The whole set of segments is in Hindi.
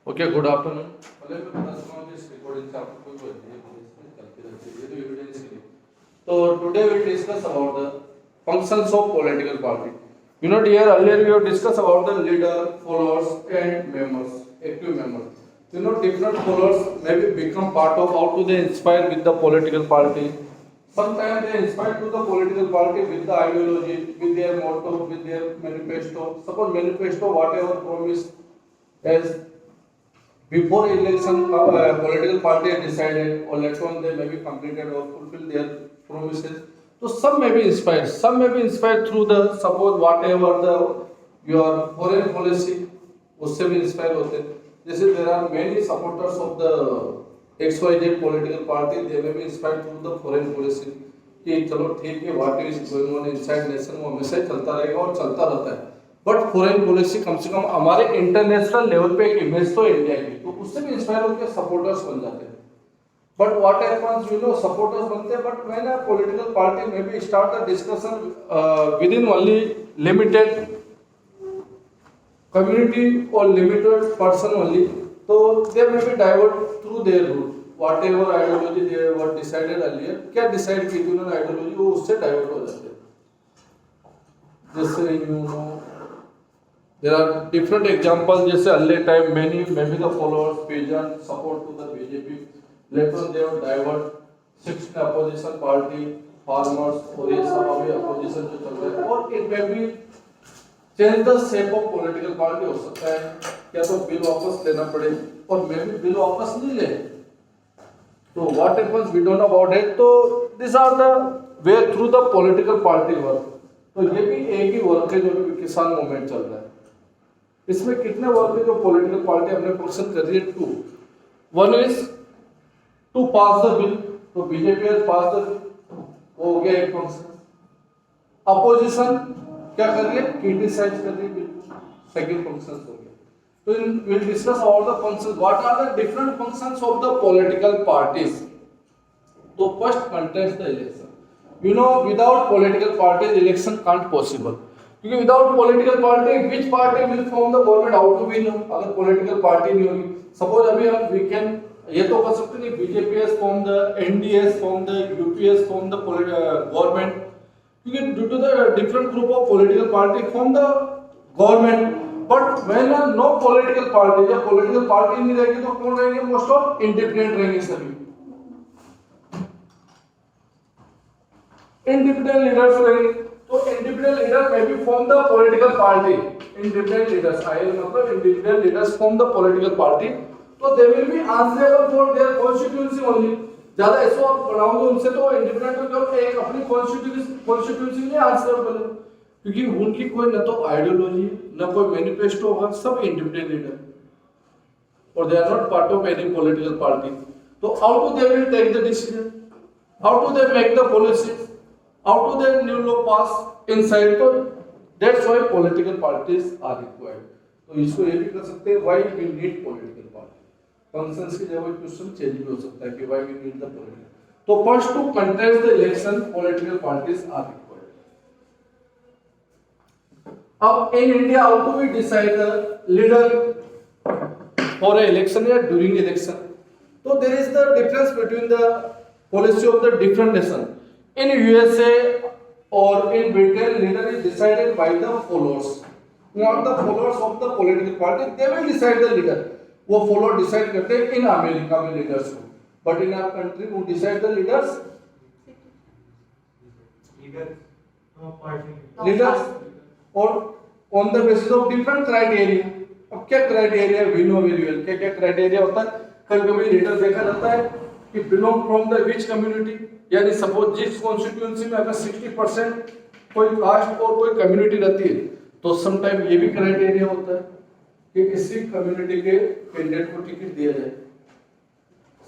Okay, good afternoon. पहले मैं बता सकता हूँ कि इस recording से आपको कोई चलती रहती है, ये तो evidence के लिए। तो today we discuss about the functions of political party. You know, dear, earlier we have discussed about the leader, followers, and members, active members. You know, different followers maybe become part of how to they inspire with the political party. Sometimes they inspire to the political party with the ideology, with their motto, with their manifesto. Suppose manifesto, whatever promise as before election, political party has decided, or later on they may be completed or fulfill their promises. So some may be inspired. Some may be inspired through the suppose whatever the your foreign policy, उससे भी inspire होते हैं. जैसे there are many supporters of the XYZ political party, they may be inspired through the foreign policy. कि चलो ठीक है, what is going on inside nation वो हमेशा ही चलता रहेगा और चलता रहता है. बट फॉरेन पॉलिसी कम से कम हमारे इंटरनेशनल लेवल पे एक इमेज तो इंडिया की, तो उससे भी इंस्पायर होकर सपोर्टर्स बन जाते हैं. But what happens, you know, supporters बनते हैं, but when a political party may be start the discussion within only limited community और लिमिटेड पर्सन ओनली, तो they may be divert through their route whatever ideology they were decided earlier. क्या डिसाइड की थी उन्होंने आइडियोलॉजी, वो उससे डाइवर्ट हो जाते हैं. जैसे you know there are different examples. जैसे earlier time many maybe the followers present support to the BJP, later on they have divert 6 opposition party farmers और ये सब अभी opposition जो चल रहा है, और it may be change the shape of political party. हो सकता है क्या तो बिल वापस लेना पड़े, और मे भी बिल वापस नहीं ले, तो what happens we don't know about it. तो these are the way through the political party work. तो ये भी एक ही वर्क है जो भी किसान मूवमेंट चल रहा है. इसमें कितने वर्क है जो पॉलिटिकल पार्टी अपने फंक्शन कर रही है? 2. One is to pass the bill, तो BJP has pass the bill, वो हो गया एक फंक्शन. अपोजिशन क्या कर रही है? क्रिटिसाइज कर रही है बिल, सेकंड फंक्शन हो गया. तो will discuss all the functions, what are the different functions of the political parties. तो first contest the election. You know, without political parties election can't possible, क्योंकि without political party which party will form the government, how to we know. अगर पॉलिटिकल पार्टी नहीं होगी, सपोज अभी हम वी कैन ये तो कर सकते नहीं BJP has form the, NDA has form the, UP has form the government, क्योंकि due to the different group of political party form the government. But when no political party, जब पॉलिटिकल पार्टी नहीं रहेगी तो कौन रहेंगे? मोस्ट ऑफ इंडिपेंडेंट रहेंगे सभी. इंडिपेंडेंट लीडर्स रहेंगे, तो इंडिपेंडेंट लीडर में भी form the political party. Independent leaders आए मतलब independent leaders form the political party, तो they will be answerable for their constituency only. ज्यादा ऐसा आप बनाओगे उनसे तो इंडिपेंडेंट हो जाओ, एक अपनी कॉन्स्टिट्यूएंसी में आंसरेबल है, क्योंकि उनकी कोई न तो आइडियोलॉजी न कोई मैनिफेस्टो होगा, सब इंडिपेंडेंट लीडर, और they are not part of any political party. तो how to they will take the decision, how to they make the policy, how to the new law pass inside. तो that's why political parties are required. तो इसको ये भी कर सकते हैं why we need political party. Functions की जगह क्वेश्चन चेंज भी हो सकता है कि why we need the political. तो first to contest the election political parties are required. अब in India how do we decide the leader for a election या during election? तो there is the difference between the policy of the different nation. In USA or in Britain, leader is decided by the followers. Who are the followers of the political party? They will decide the leader. वो follower decide करते हैं in America में leaders को. But in our country, who decide the leaders? Leaders or on the basis of different criteria. अब क्या criteria? We know very well. क्या क्या criteria होता है? कभी-कभी leader देखा जाता है कि belong from the which community. यानी सपोज जिस कॉन्स्टिट्यूएंसी में अगर 60% कोई कास्ट और कोई कम्युनिटी रहती है, तो समटाइम ये भी क्राइटेरिया होता है कि किसी कम्युनिटी के कैंडिडेट को टिकट दिया जाए.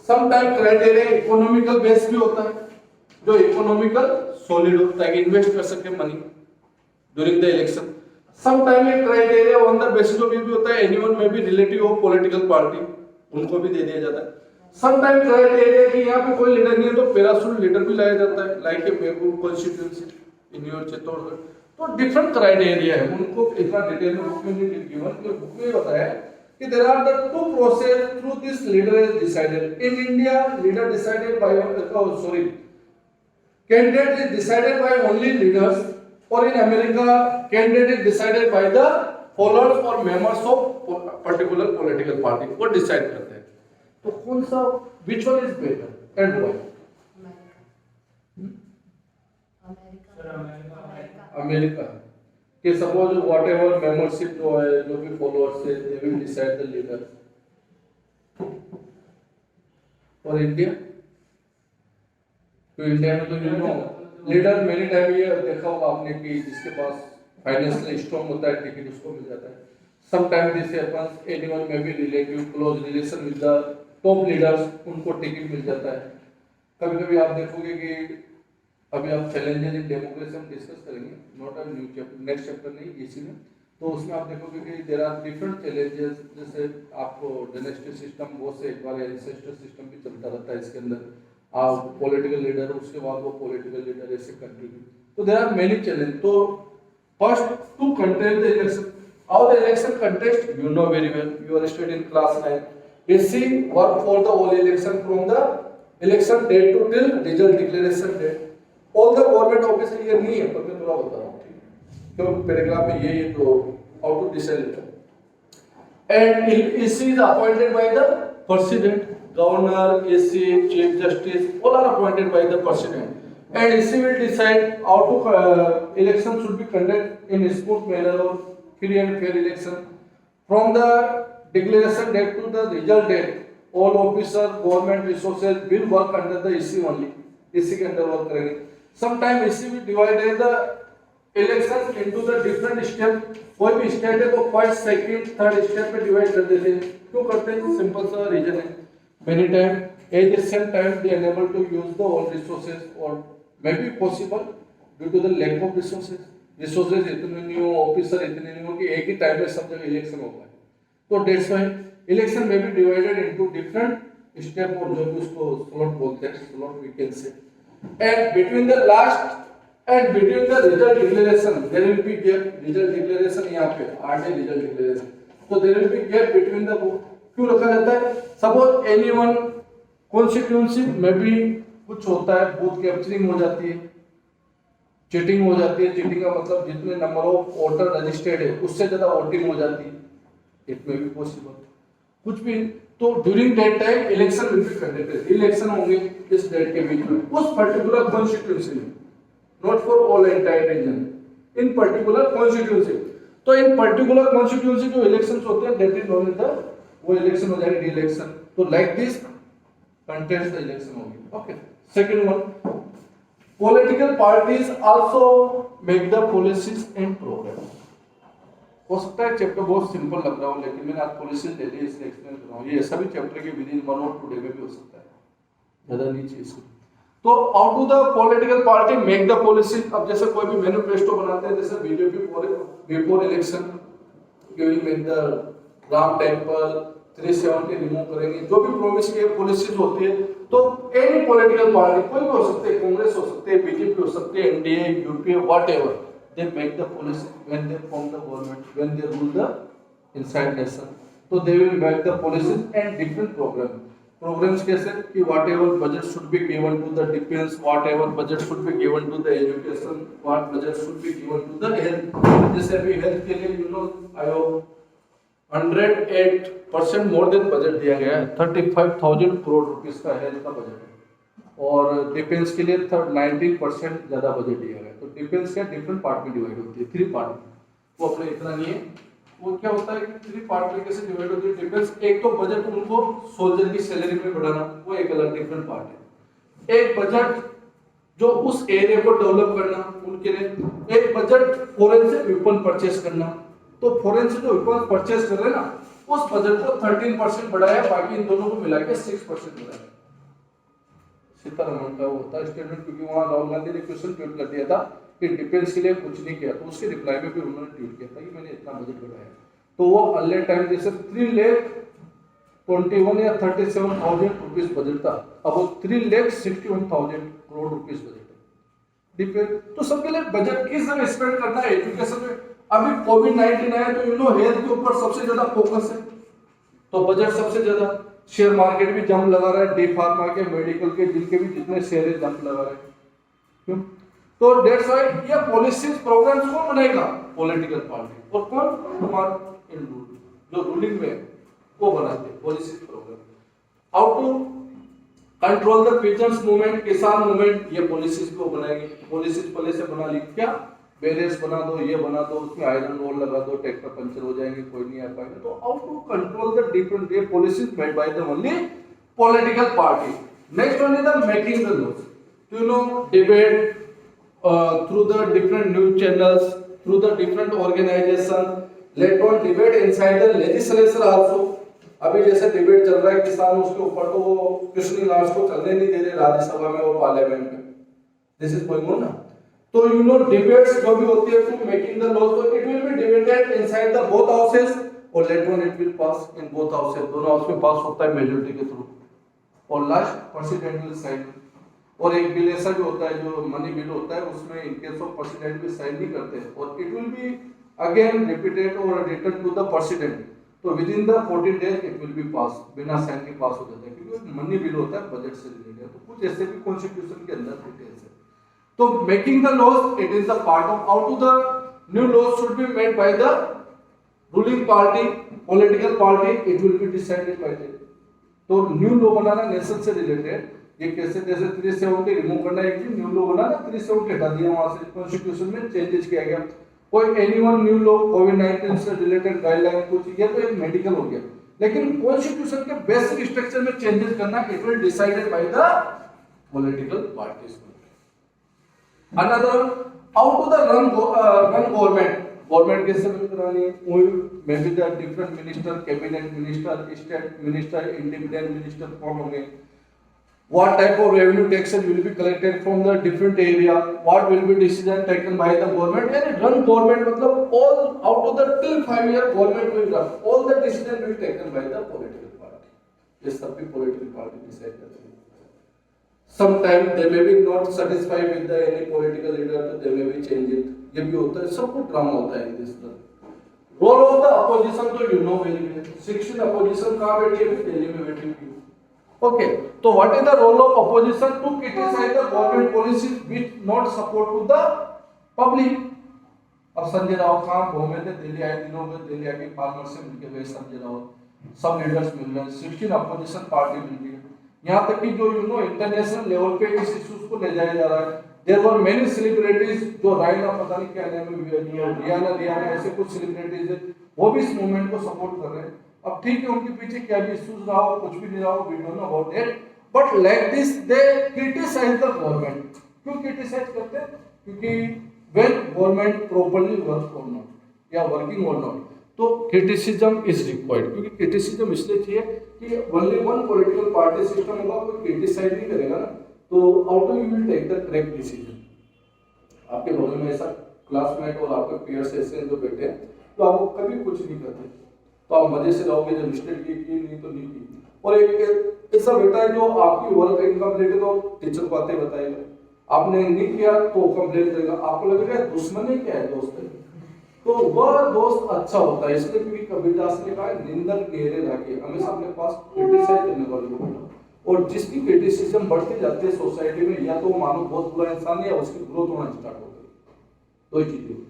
समटाइम क्राइटेरिया इकोनॉमिकल बेस भी होता है, जो इकोनॉमिकल सॉलिड होता है कि इन्वेस्ट कर सके money during the election. Sometime एक criteria on the basis of ये भी होता है एनीवन में भी रिलेटिव ऑफ पॉलिटिकल पार्टी, उनको भी दे दिया जाता है. समटाइम क्राइटेरिया कि यहाँ पे कोई लीडर नहीं है तो पैराशूट लीडर भी लाया जाता है, like a Mehboob constituency in your Chittorgarh. तो डिफरेंट क्राइटेरिया है, उनको इतना डिटेल में बुक में नहीं गिवन, बुक में बताया कि there are the two process through this leader is decided. In India, leader decided by candidate is decided by only leaders, or in America, candidate is decided by the followers or members of particular political party. वो decide करते हैं. तो कौन सा, which one is better and why? America कि सपोज वॉट एवर मेंबरशिप जो है, जो भी फॉलोअर्स है, they will decide the leader. और इंडिया, तो इंडिया में तो you know leader many time ये देखा होगा आपने कि जिसके पास फाइनेंशियली स्ट्रांग होता है टिकट उसको मिल जाता है. Some time this happens, anyone may be relative close relation with the top leaders, उनको टिकट मिल जाता है. कभी कभी आप देखोगे कि अभी आप चैलेंजेस इन डेमोक्रेसी हम डिस्कस करेंगे, not a new chapter, next chapter नहीं इसी में. तो उसमें आप देखोगे कि देयर आर डिफरेंट चैलेंजेस, जैसे आपको डायनेस्टी सिस्टम, वो से एक बार एंसेस्टर सिस्टम भी चलता रहता है इसके अंदर. आप पॉलिटिकल लीडर, उसके बाद वो पॉलिटिकल लीडर ऐसे कंटिन्यू. तो देयर आर मेनी चैलेंज. तो first to contest the election, how the election contest, you know very well, you are studied in class 9. SC work for the whole election from the election date to till result declaration date. All the government officer ये नहीं है, पर मैं थोड़ा बता रहा हूँ, क्यों पैराग्राफ में ये तो how to decide it. And EC is appointed by the president, governor, AC, chief justice, all are appointed by the president. And EC will decide how to election should be conduct in smooth manner और free and fair election from the declaration date to the result date. All officer, government resources will work under the EC only, EC के अंदर वर्क करेंगे. Sometimes इसी भी divided the elections into the different step. कोई भी स्टेट है तो फर्स्ट, सेकंड, थर्ड स्टेप में डिवाइड कर देते हैं. क्यों करते हैं? सिंपल सा रीजन है. Many times at the same time they unable to use the all resources, or maybe possible due to the lack of resources. Resources इतने नहीं हो, ऑफिसर इतने नहीं हो कि एक ही टाइम में सब जगह इलेक्शन हो पाए. तो that's why election may be divided into different step, और जो भी उसको slot बोलते हैं, slot we can say. And between the last and between the result declaration there will be gap. Result declaration यहाँ पे RD result declaration, so there will be gap between the. क्यों रखा जाता है? Suppose anyone constituency में भी कुछ होता है, बूथ कैप्चरिंग हो जाती है, चीटिंग हो जाती है. चीटिंग का मतलब जितने नंबर ऑफ वोटर रजिस्टर्ड है उससे ज्यादा वोटिंग हो जाती है. इट में भी पॉसिबल कुछ भी. तो during that time election will be conducted. Election होंगे इस डेट के बीच में उस पर्टिकुलर कॉन्स्टिट्यूएंसी में, not for all entire region, in particular constituency. तो इन पर्टिकुलर कॉन्स्टिट्यूएंसी जो इलेक्शंस होते हैं that is known as the, वो इलेक्शन हो जाएगी री-इलेक्शन. तो like this contest the election होगी. Okay. Second one, political parties also make the policies and program. हो सकता है चैप्टर बहुत सिंपल लग रहा हो, लेकिन मैंने आज पॉलिसी ले ली इसलिए एक्सप्लेन कर रहा हूँ. ये ऐसा भी चैप्टर के विद इन 1 और 2 डे में भी हो सकता है, ज्यादा नहीं चाहिए इसको. तो how to the political party make the policy. अब जैसे कोई भी मैनिफेस्टो बनाते हैं, जैसे BJP before election giving make the Ram temple 370 remove करेंगे, जो भी प्रॉमिस किए पॉलिसीज होती है. तो एनी पॉलिटिकल पार्टी, कोई भी हो सकते हैं, कांग्रेस हो सकते हैं, बीजेपी हो सकते हैं, NDA, UPA, whatever, they make the policy when they form the government, when they rule the inside nation. So they will make the policies and different programs कैसे कि whatever budget should be given to the defense, whatever budget should be given to the education, what budget should be given to the health. जैसे अभी हेल्थ के लिए you know आयोग 108% मोर देन बजट दिया गया है. 35,000 करोड़ रुपीस का हेल्थ का बजट है. और डिफेंस के लिए 19% ज्यादा बजट दिया गया. तो डिफेंस क्या डिफरेंट पार्ट में डिवाइड होती है, 3 पार्ट में. वो अपने इतना नहीं है. वो क्या होता है कि 3 पार्ट में कैसे डिवाइड होती है डिफेंस. एक तो बजट उनको सोल्जर की सैलरी में बढ़ाना, वो एक अलग डिफरेंट पार्ट है. एक बजट जो उस एरिया को डेवलप करना उनके लिए. एक बजट फॉरेन से वेपन परचेस करना. तो फॉरेन से जो वेपन परचेस कर रहे हैं ना, उस बजट को 13% बढ़ाया, बाकी इन दोनों को मिला के 6% बढ़ाया. सीतारमण का होता है स्टेटमेंट, क्योंकि वहां राहुल गांधी ने क्वेश्चन ट्वीट कर दिया था कि डिफेंस के लिए कुछ नहीं किया, तो उसके रिप्लाई में भी उन्होंने ट्वीट किया था कि मैंने इतना बजट बढ़ाया. तो वो अर्ली टाइम जैसे 3,21,000 या 37,000 रुपीस बजट था, अब वो 3,61,000 करोड़ रुपीस बजट है डिफेंस. तो सबके लिए बजट किस जगह स्पेंड करना है, एजुकेशन में. अभी कोविड-19 आया तो यू नो हेल्थ के ऊपर सबसे ज्यादा फोकस है. तो बजट सबसे ज्यादा, शेयर मार्केट भी जंप लगा रहा है, डी फार्मा के, मेडिकल के, जिनके भी जितने शेयर है जंप लगा रहे हैं। क्यों? तो डेट्स व्हाई ये पॉलिसीज प्रोग्राम्स कौन बनाएगा? Political party. और कौन? हमारे जो रूलिंग में वो बनाते हैं policies program. How to control the peasants movement, किसान मूवमेंट, ये पॉलिसीज को बनाएंगे। पॉलिसीज पहले से बना ली, क्या बैरियर्स बना दो, ये बना दो, उसमें आयरन रोड लगा दो, ट्रैक्टर पंचर हो जाएंगे, कोई नहीं आ पाएगा। तो how to control the different ये policies made by the only political party. Next one is the making the laws, you know, debate through the different news channels, through the different organization, let on debate inside the legislature also। अभी जैसे डिबेट चल रहा है किसान उसके ऊपर, तो वो कृष्ण लाल को चलने नहीं दे रहे राज्यसभा में और पार्लियामेंट में। दिस इज गोइंग ऑन ना। तो यू नो डिबेट्स जो भी होती है टू मेकिंग द लॉज, तो it will be debated inside the both houses और later on it will pass in both houses. दोनों हाउस में पास होता है मेजॉरिटी के थ्रू, और लास्ट प्रेसिडेंट विल साइन। और एक बिल ऐसा भी होता है जो मनी बिल होता है, उसमें इन केस ऑफ प्रेसिडेंट भी साइन नहीं करते हैं, और it will be again repeated और रिटर्न टू द प्रेसिडेंट। तो within the 14 days it will be pass, बिना साइन के पास हो जाता है, क्योंकि मनी बिल होता है बजट से रिलेटेड। तो कुछ ऐसे भी कॉन्स्टिट्यूशन के अंदर डिटेल्स है। तो making the laws it is the part of how to the new laws should be made by the ruling party, political party, it will be decided by them. तो न्यू लॉ बनाना नेशन से रिलेटेड, ये कैसे, जैसे 370 रिमूव करना एक चीज, न्यू लॉ बनाना 370 हटा दिया, वहां से कॉन्स्टिट्यूशन में चेंजेस किया गया। कोई एनीवन न्यू लॉ, कोविड-19 से रिलेटेड गाइडलाइन कुछ, ये तो एक मेडिकल हो गया, लेकिन कॉन्स्टिट्यूशन के बेसिक स्ट्रक्चर में चेंजेस करना it will decided by the political parties. Another how to the run government, government कैसे बन करानी है, may be the different minister, cabinet minister, state minister, independent minister कौन होंगे, what type of revenue taxes will be collected from the different area, what will be decision taken by the government, and run government मतलब all out of the till 5 year government will run, all the decision will be taken by the political party, ये सब भी political party decide करते हैं। Sometimes they may be not satisfied with the any political leader, तो they may be change it, ये भी होता है, सब कुछ ड्रामा होता है इस तरह। रोल ऑफ द अपोजिशन तो you know very well, 16 opposition कहाँ बैठी है? दिल्ली में बैठी हुई। Okay, so what is the role of opposition? To criticize the government policies which not support to the public। अब संजय राउत खान घूमे थे दिल्ली, आए दिनों में दिल्ली आके फार्मर से मिलके गए संजय राउत, सब लीडर्स मिल रहे हैं, 16 अपोजिशन पार्टी मिल रही है। यहाँ तक कि जो यू नो इंटरनेशनल लेवल पे इस इश्यूज को ले जाया जा रहा है। देयर वर मेनी सेलिब्रिटीज, जो रायना पता नहीं क्या नाम है, रियाना ऐसे कुछ सेलिब्रिटीज है, वो भी इस मूवमेंट को सपोर्ट कर रहे हैं। अब ठीक है, उनके पीछे क्या भी इश्यूज रहा हो, कुछ भी नहीं रहा हो, we don't know about it, but like this they criticize the government. क्यों क्रिटिसाइज करते हैं? क्योंकि व्हेन गवर्नमेंट प्रॉपर्ली वर्क और नॉट या वर्किंग और नॉट, तो क्रिटिसिज्म इज रिक्वायर्ड। क्योंकि क्रिटिसिज्म इसलिए चाहिए कि only one political party system होगा, कोई क्रिटिसाइज नहीं करेगा ना, तो how to you will take the correct decision. आपके बगल में ऐसा क्लासमेट और आपके पीयर्स ऐसे जो बैठे हैं, तो आपको कभी कुछ नहीं करते, तो आप मजे से रहोगे, जब मिस्टेक की नहीं तो नहीं की। और एक ऐसा बेटा है जो आपकी वर्क इनकम्प्लीट है तो टीचर को आते बताएगा, आपने नहीं किया तो कंप्लेंट करेगा, आपको लगेगा दुश्मन है क्या है, दोस्त है, तो वह दोस्त अच्छा होता है। इसलिए क्योंकि कबीरदास ने कहा निंदक गहरे रखे, हमेशा अपने पास क्रिटिसाइज करने वाले लोग, और जिसकी क्रिटिसिज्म बढ़ती जाती है सोसाइटी में, या तो वो मानो बहुत बुरा इंसान है या उसकी ग्रोथ होना स्टार्ट हो गई, दो ही चीजें।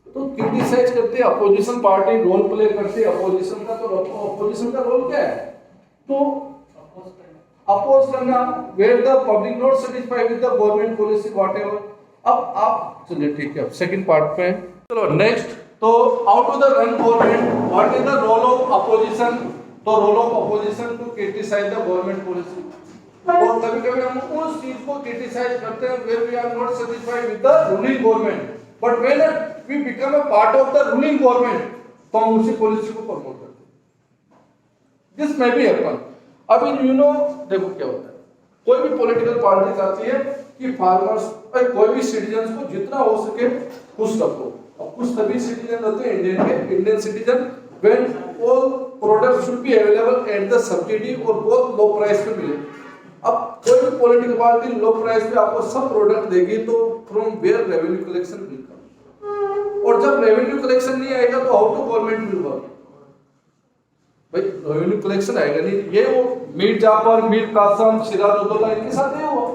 तो क्रिटिसाइज करते हैं, अपोजिशन पार्टी रोल प्ले करते हैं अपोजिशन का। तो अपोजिशन का रोल क्या है? तो अपोज करना, where the public not satisfied with the government policy whatever. अब आप चलिए ठीक है, सेकंड पार्ट पे चलो नेक्स्ट। तो how to the run government, what is the role of opposition? तो role of opposition to criticise the government policy. और कभी-कभी हम उस चीज को क्रिटिसाइज करते हैं where we are not satisfied with the ruling government, but when we become a part of the ruling government, तो हम उसी पॉलिसी को प्रमोट करते हैं। This may be happen। अभी यू नो देखो क्या होता है, कोई भी पॉलिटिकल पार्टी चाहती है कि फार्मर्स कोई भी सिटीजन को जितना हो सके खुश रखो। अब कुछ सभी सिटीजन रहते हैं इंडियन के, Indian citizen, when all product should be available at the subsidy और बहुत लो प्राइस पे मिले। अब कोई भी पॉलिटिकल पार्टी लो प्राइस पे आपको सब प्रोडक्ट देगी, तो from where revenue collection will come, और जब रेवेन्यू कलेक्शन नहीं आएगा तो how to government will work. भाई रेवेन्यू कलेक्शन आएगा नहीं। ये वो मीर जाफर, मीर कासम, सिराजुद्दौला इनके साथ ये हुआ।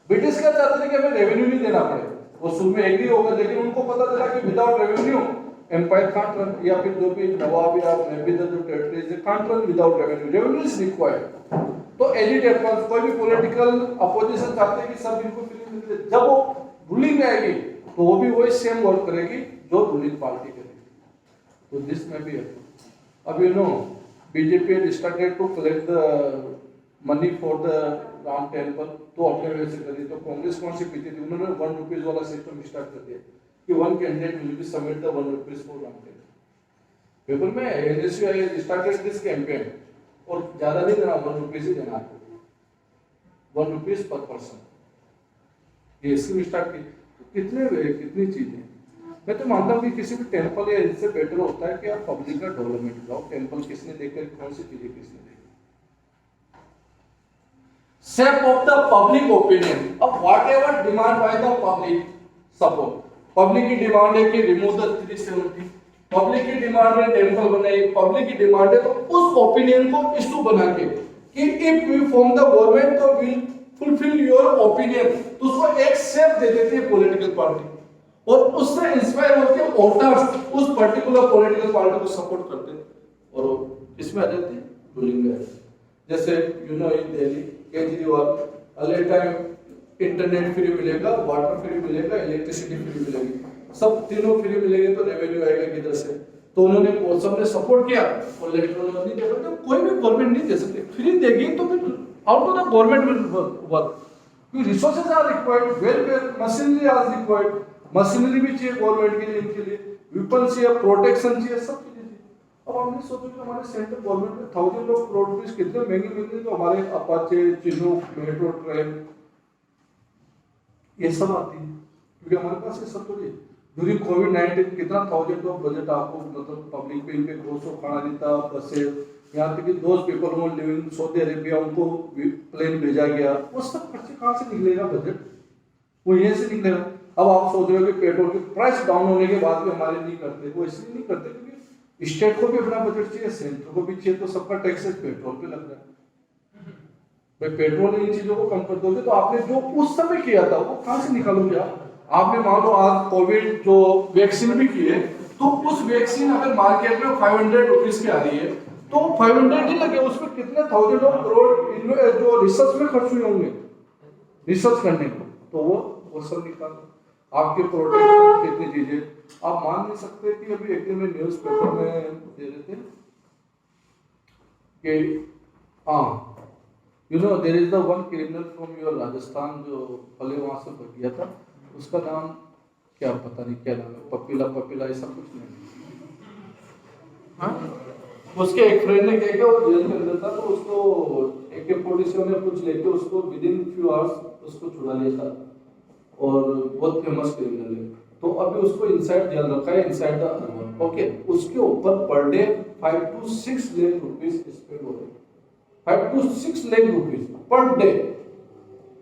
ब्रिटिश क्या चाहते थे कि हमें रेवेन्यू नहीं देना पड़े, वो शुरू में एग्री हो गए, लेकिन उनको पता चला कि without revenue empire can't run, या फिर जो भी नवाब या maybe the जो टेरिटरीज है can't run without revenue, revenue is required. तो एजिटेट पर कोई भी पॉलिटिकल अपोजिशन चाहते हैं कि सब इनको फ्री मिले, जब वो रूलिंग में आएगी तो वो भी वही सेम वर्क करेगी जो रूलिंग पार्टी करेगी। तो दिस में भी है। अब you know BJP had started to collect the money for the Ram temple, तो अपने वजह से करी। तो कांग्रेस कौन सी पीती थी, उन्होंने 1 रुपीज वाला सिस्टम स्टार्ट कर दिया कि 1 candidate will be submit the 1 rupees for Ram temple. Paper में एनएसयू स्टार्टेड दिस कैंपेन, और ज्यादा नहीं देना, 1 रुपीज ही देना, 1 रुपीज पर पर्सन, ये इसकी स्टार्ट की। तो कितनी चीजें। मैं तो मानता हूँ कि किसी भी टेम्पल या इससे बेटर होता है कि आप पब्लिक का डेवलपमेंट कराओ। टेम्पल किसने देखा, कौन सी चीजें किसने देखी। Shape of the public opinion of whatever demand by the public support. Public की डिमांड है कि रिमूव द 370, पब्लिक की डिमांड है टेम्पल बनाए, पब्लिक की डिमांड है, तो उस ओपिनियन को इशू बना के कि if we form the government तो विल फुलफिल योर ओपिनियन, तो उसको एक शेप दे देती है पॉलिटिकल पार्टी, और उससे इंस्पायर होकर वोटर्स उस पर्टिकुलर पॉलिटिकल पार्टी को सपोर्ट करते हैं, और इसमें आ जाते हैं रूलिंग में। जैसे यू नो इन दिल्ली केजरीवाल अले टाइम इंटरनेट फ्री मिलेगा, वाटर फ्री मिलेगा, इलेक्ट्रिसिटी फ्री मिलेगी, सब तीनों फ्री मिलेंगे तो रेवेन्यू आएगा किधर से। तो उन्होंने सबने सपोर्ट किया, और लेकिन उन्होंने नहीं दिया, कोई भी गवर्नमेंट नहीं दे सकती, फ्री देगी तो फिर out of the government will work. Resources are required, welfare machinery are required, machinery भी चाहिए गवर्नमेंट के लिए, इनके लिए वेपन चाहिए, प्रोटेक्शन चाहिए, सब चीजें चाहिए। अब हमने सोचा कि हमारे सेंट्रल गवर्नमेंट में 1000 करोड़ रुपीस कितने महंगे मिलते हैं, तो हमारे अपाचे, चिनूक, मेट्रो ट्रेन ये सब आती है, क्योंकि हमारे पास ये सब तो नहीं। ड्यूरिंग कोविड-19 कितना 1000 बजट आपको मतलब पब्लिक पे इनके ग्रोसो खाना देता, बसेस, यहाँ तक कि दोस्त पीपल हूँ लिविंग सऊदी अरेबिया, उनको प्लेन भेजा गया, वो सब खर्चे कहाँ से निकलेगा बजट, वो यहीं से निकलेगा। अब आप सोच रहे हो कि पेट्रोल की प्राइस डाउन होने के बाद भी हमारे नहीं करते, वो इसलिए नहीं करते क्योंकि स्टेट को भी अपना बजट चाहिए, सेंटर को भी चाहिए, तो सबका टैक्स पेट्रोल पे लग रहा है। भाई पेट्रोल इन चीजों को कम कर दोगे तो आपने जो उस समय किया था वो कहाँ से निकालोगे आप? आपने मान लो आज कोविड जो वैक्सीन भी की है, तो उस वैक्सीन अगर मार्केट में 500 रुपीज की आ रही है, तो 500 नहीं लगे, उसमें कितने 1000 करोड़ जो रिसर्च में खर्च हुए होंगे रिसर्च करने को, तो वो सब निकालो। आपके प्रोटेक्शन कितनी चीजें आप मान नहीं सकते कि अभी एक दिन में न्यूज पेपर में दे रहे थे कि हाँ you know there is the one criminal from your Rajasthan जो पहले वहां से बच गया था, उसका नाम क्या पता नहीं क्या नाम है, पपीला ऐसा कुछ नहीं। हाँ उसके एक फ्रेंड ने क्या किया, वो जेल के अंदर था, तो उसको AK-47 ने कुछ लेके उसको विद इन फ्यू आवर्स उसको छुड़ा लिया था, और बहुत फेमस क्रिमिनल है। तो अभी उसको इनसाइड जेल रखा है, इनसाइड द अर्बन, ओके। उसके ऊपर per day 5 to 6 lakh rupees spend हो रहे हैं, 5 to 6 lakh rupees per day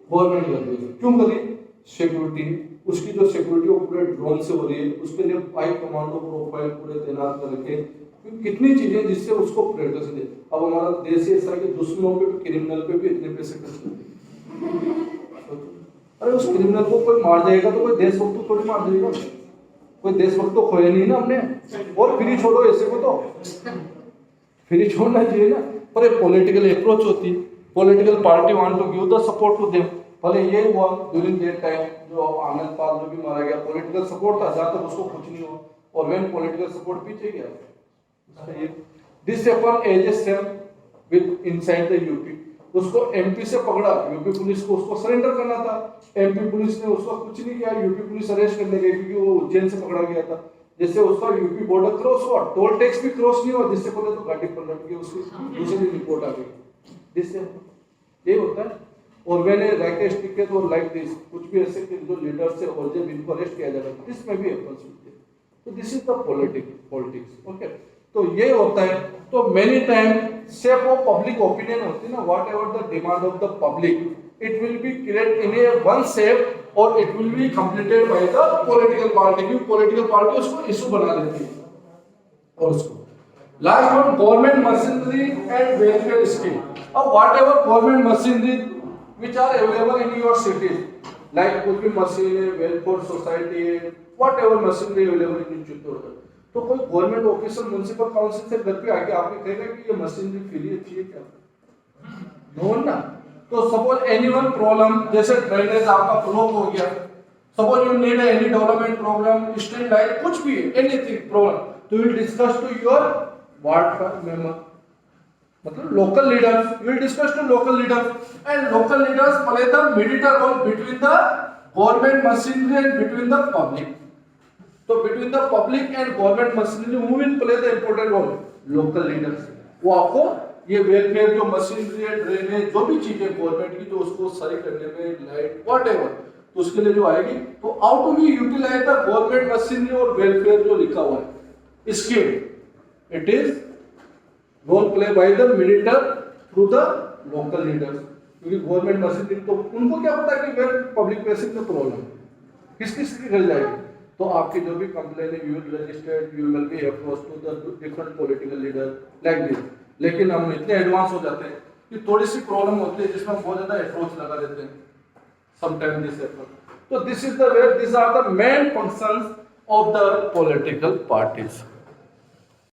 government कर रही है। क्यों करी? सिक्योरिटी, उसकी जो सिक्योरिटी वो पूरे ड्रोन से हो रही है, उसके लिए हाई कमांडो प्रोफाइल पूरे तैनात कर रखे, कितनी चीजें जिससे उसको प्रोटेक्शन दे। अब हमारा देश ऐसा है कि दुश्मनों पे भी, क्रिमिनल पे भी इतने पैसे खर्च करते हैं। अरे उस क्रिमिनल को कोई मार जाएगा तो कोई देशभक्त तो थोड़ी मार जाएगा, कोई देशभक्त तो खोया नहीं ना हमने, और फ्री छोड़ो ऐसे को, तो फ्री छोड़ना चाहिए ना। पर एक पॉलिटिकल अप्रोच होती है, political party want to give the support to them. भले ये हुआ ड्यूरिंग दैट टाइम जो आनंद पाल जो भी मारा गया, पॉलिटिकल सपोर्ट था, जहाँ तक उसको कुछ नहीं हुआ, और व्हेन पॉलिटिकल सपोर्ट पीछे गया। This happened as a same with inside the UP. उसको एमपी से पकड़ा, यूपी पुलिस को उसको सरेंडर करना था, एमपी पुलिस ने उसका कुछ नहीं किया, यूपी पुलिस अरेस्ट करने गई क्योंकि वो उज्जैन से पकड़ा गया था। जैसे उसका यूपी बॉर्डर क्रॉस हुआ, टोल टैक्स भी क्रॉस नहीं हुआ, जिससे पहले तो गाड़ी पलट गई, उसकी दूसरी रिपोर्ट आ गई, जिससे ये होता है। और मैंने राकेश टिकैत और लाइक दिस कुछ भी ऐसे जो लीडर्स है और जब इनको अरेस्ट किया जाएगा, दिस में भी हैपेंस होती है। तो this is the politics, okay. तो ये होता है। तो many time shape of public opinion होती है ना, whatever the demand of the public, it will be create in a one shape और it will be completed by the political party, क्योंकि पॉलिटिकल पार्टी उसको इशू बना लेती है और उसको Last one, government machinery and welfare scheme. Whatever government machinery which are available in your cities, like कुछ भी मशीन है, welfare society है, whatever machinery available in Chittorgarh, तो कोई गवर्नमेंट ऑफिसर म्युनिसिपल काउंसिल से घर पे आके आपने कहेगा कि ये मशीनरी फ्री अच्छी है क्या? नो ना। तो सपोज एनी वन प्रॉब्लम, जैसे ड्रेनेज आपका ब्लॉक हो गया, suppose you need any development problem, street light, कुछ भी एनीथिंग प्रॉब्लम, तो will discuss to your ward member, मतलब local leaders, will discuss to local leaders, and local leaders play the mediator role between the government machinery and between the public. तो between the public and government machinery who will play the important role? Local leaders. वो आपको ये वेलफेयर जो मशीनरी है, ड्रेनेज, जो भी चीजें गवर्नमेंट की, जो उसको सही करने में, लाइट व्हाटएवर, तो उसके लिए जो आएगी, तो how to be utilize the government machinery और वेलफेयर जो लिखा हुआ है scheme, it is role play by the minister through the local leaders. क्योंकि गवर्नमेंट मशीनरी तो उनको क्या पता कि वेर पब्लिक प्लेसिंग में प्रॉब्लम किस किस की कर जाएगी, तो आपकी जो भी कंप्लेन है you will registered, you will be approach to the different political leader like this. लेकिन हम इतने एडवांस हो जाते हैं कि थोड़ी सी प्रॉब्लम होती है जिसमें हम बहुत ज्यादा अप्रोच लगा देते हैं, समटाइम दिस एफर्ट। तो this is the way, this are the main functions of the political parties.